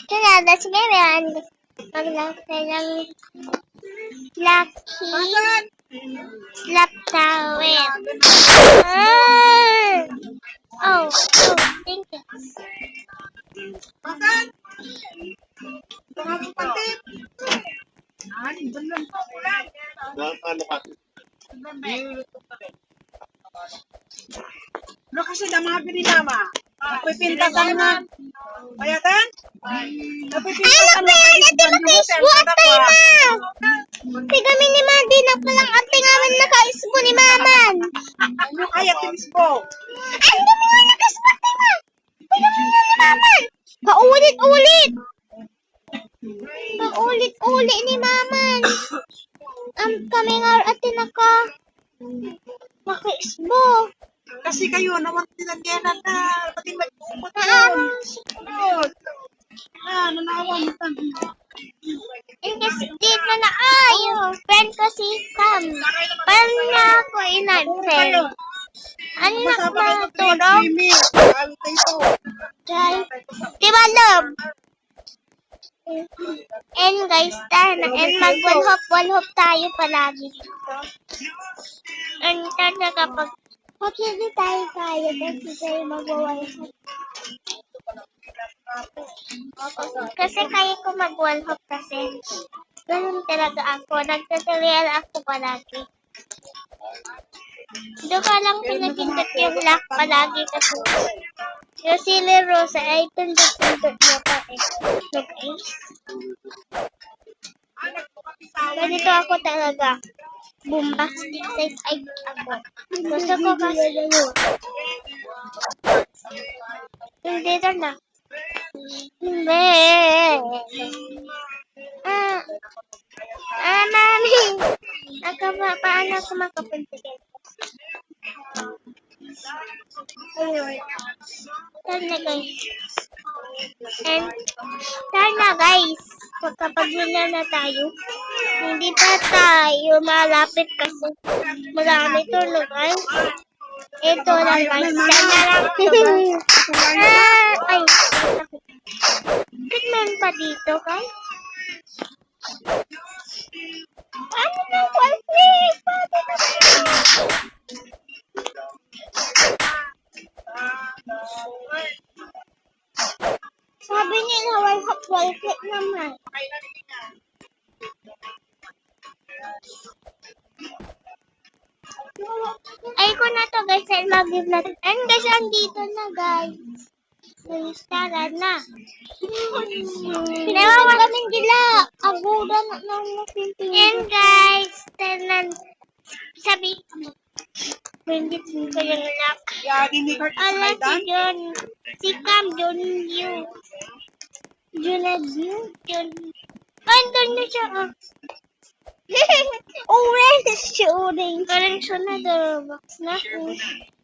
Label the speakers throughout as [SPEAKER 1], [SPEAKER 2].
[SPEAKER 1] Kaya, sige, yan. Maglaki ng lucky slap towel. Oh, thank you.
[SPEAKER 2] Ano kasi damabi ni Mama? Napipinta ka naman. Bayatan? Napipinta ka naman.
[SPEAKER 1] Naka-Facebook tayo, ma! Kami ni Mandy na palang ate namin naka-Facebook ni Maman.
[SPEAKER 2] Ano kaya tinispo?
[SPEAKER 1] Ay, dami nga naka-Facebook tayo, ma! Kami ni Maman. Paulit-ulit. Paulit-ulit ni Maman. Kami nga ate naka-Facebook.
[SPEAKER 2] Kasi kayo naman tinagyanan na pati mag-umpot
[SPEAKER 1] Naawa.
[SPEAKER 2] nanawa mo tayo.
[SPEAKER 1] Kasi dito na friend ko si Cam. Paano na ako in-friend? Anak na tulog. Diba, love? And guys, and mag-one-hop tayo palagi dito. And talaga pag hindi tayo kaya, kasi tayo mag-one-hop. Kasi kaya ko mag-one-hop kasi. Ganun talaga ako. Nagtutuloy ako palagi. Doon ka lang pinagindot yung lock palagi kasi. Yung Silly Rosa ay tundot-tundot mo pa eh. So guys. Ganito ako talaga. Bombastic size ay ako. Gusto ko kasi. Dito na. Mami. Paano ako makapunta dito? Sana guys. And sana guys. Kapag na tayo. Hindi pa tayo malapit kasi marami tulog guys. Ito lang guys. Sana lang. Ay. Bakit pa dito guys? Ano na please? Sabi niya na wall-hop naman. Ay ko na to guys, I love you vlog. And guys, andito na guys. Guys, tara na. Pinawawan kaming gila. Aguda na nang napimpin. And guys, tanan. Sabi, bindit ko yung lock. Ala si John. Si Cam, John you. John. Andun na siya. Orange shooting. Parang siya na Robux na.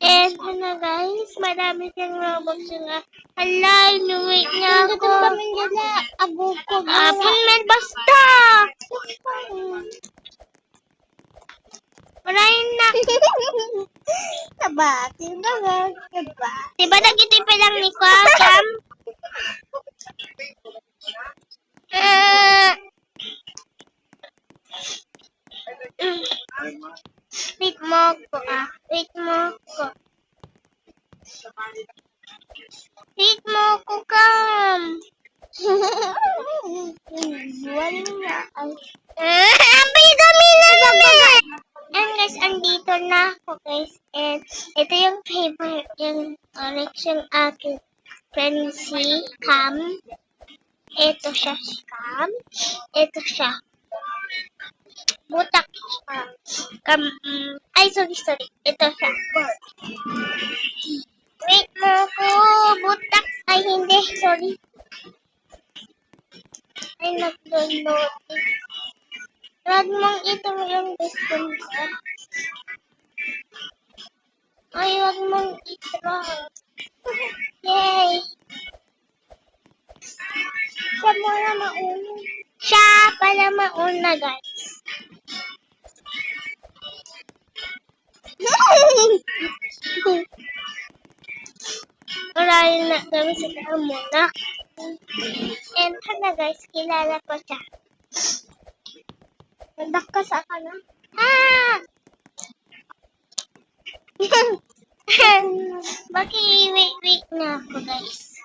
[SPEAKER 1] And ano guys, marami siyang Robux nga. Hala, inuwi niya ako. Ito kami nila. Abo ko. Apple basta. Marahin na. Nabati na nga. Diba nagtitipi lang ni Cam? Wait mo ko. Wait mo ko, Cam. Wala. Dami na naman. And guys, andito na ako guys. And ito yung favorite yung collection aking friend si Cam. Ito siya si Cam. Ito siya. Butak siya. Ay, sorry. Ito siya. Wait mo ko. Butak. Ay, hindi. Sorry. Ay, nag-download. Wag mong ito yung gusto mo. Ay, wag mong ito. Yay! Siya pala mauna, guys. Maraming na kami sa muna. And na guys, kilala ko siya. Nagdakas ako na. Ah! Maki-wait na ako guys.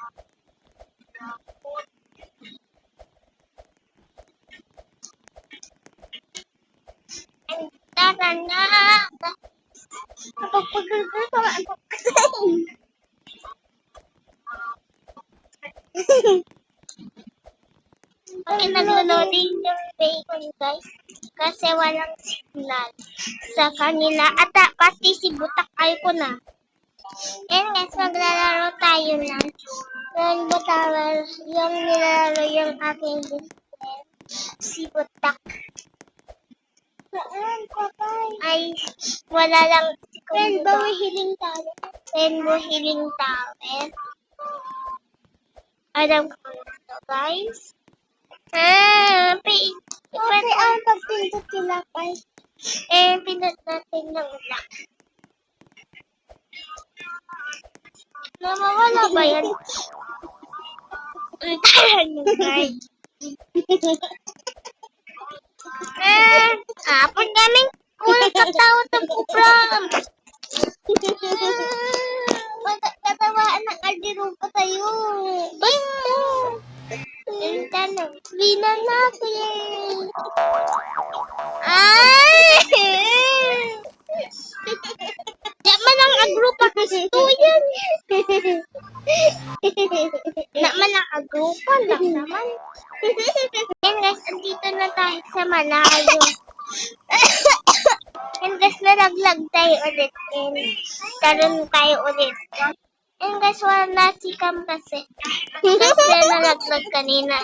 [SPEAKER 1] And tara na! Napagpagulgul ko nga ang pagkain. Bakit nag-loading yung bacon guys? Kasi walang signal sa kanila. At pati si Butak ayaw ko na. And guys, maglalaro tayo na. Yung Butawal, yung nilalaro yung aking display. Si Butak. Saan, patay? Ay, wala lang. Rainbow Healing Tower. Rainbow Healing Tower. Alam ko na to guys. Okay, ang pagpindot sila guys. Pindot natin ng lock. Namawala ba yan? Tahan mo guys. Pag namin kulang katawa ng program. Katawaan ng aldirong ko tayo. Bing mo! Tanong, bina natin. Ay! Naman ang agrupa gusto yan. Naman ang agrupa lang naman. Yan guys, andito na tayo sa malayo. And guys, nalaglag tayo ulit. And karoon tayo ulit. And guys, wala na si Cam kasi. Kasi nalaglag kanina.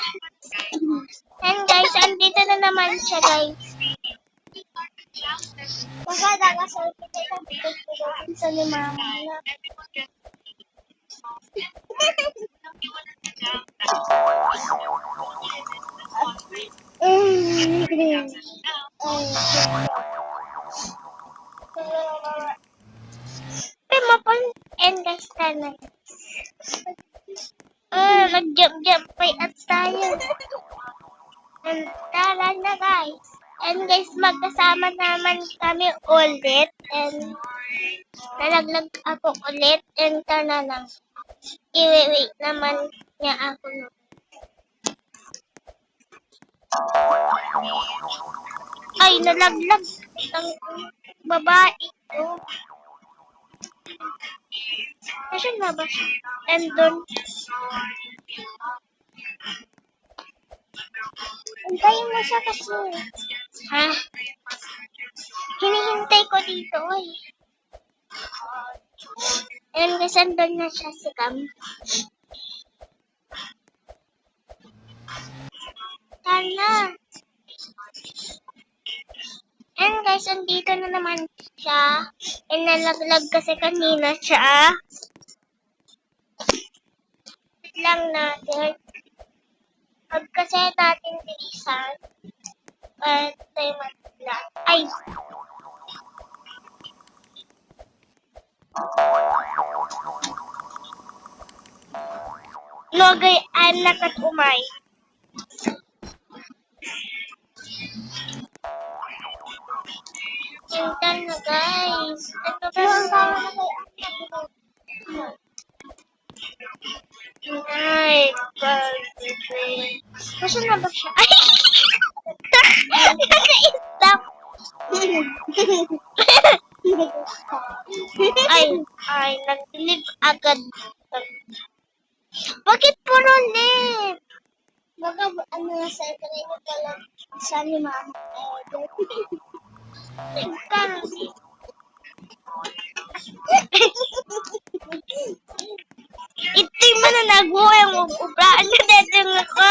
[SPEAKER 1] And guys, andito na naman siya guys. Maganda ka sa pagkakatutuan sa ni mama na. And guys, tanan. Nag-jump at tayo. And tara na guys. And guys, magkasama naman kami ulit. And nalaglag ako ulit. And tara lang. I-wait naman niya ako. Ay, nalaglag. Ang babae ko. Nasaan na ba siya? And doon. Hintayin mo siya kasi. Ha? Hinihintay ko dito eh. And guys, andun na siya si Cam. Tara. And guys, andito na naman siya. And nalaglag kasi kanina siya. Lang natin. Pag kasi natin bilisan. Para tayo matlag. Ay! Logay anak at umay. Tingnan na guys. Ano ba ang tawag na kayo? Ay, nasaan na ba siya? Ay! Naka-stop! Ay, nag-live agad. Bakit puro live? Baka ano na sa kanina pala sa ni mama. Ito yung mananago yung ubraan na dito ako.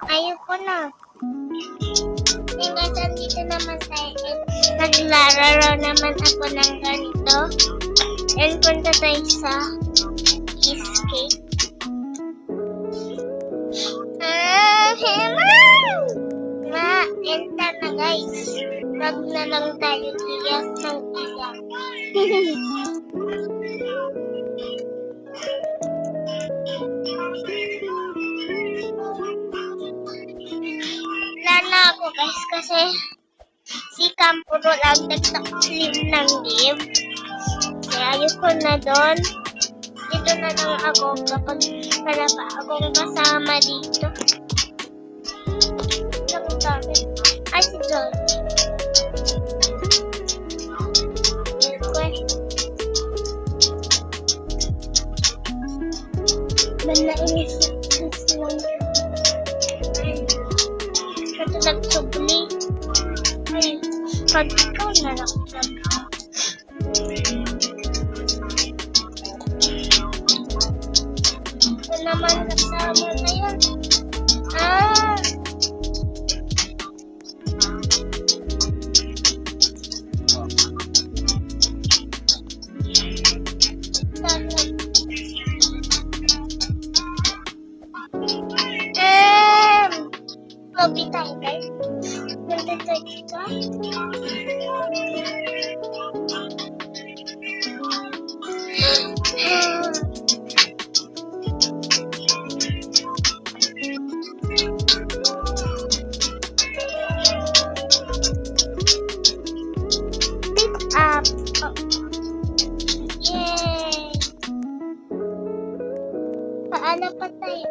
[SPEAKER 1] Ayoko na. Eh guys, andito naman tayo. Naglalaro naman ako ng ganito. And punta tayo sa cheesecake. Enter na guys. Wag na lang tayo iyak ng iyak. Lala ako guys kasi si Cam puro lang nagtaklim ng game. Kaya ayoko na doon. Dito na lang ako kapag wala pa akong kasama dito. Ang dami. Ay, si John. Manainis lang. Ito nagsubli. Ay, pag ikaw na lang. Ito naman kasama na yun. Lobby tayo guys. Punta tayo dito. Pick up. Yay! Paano pa tayo?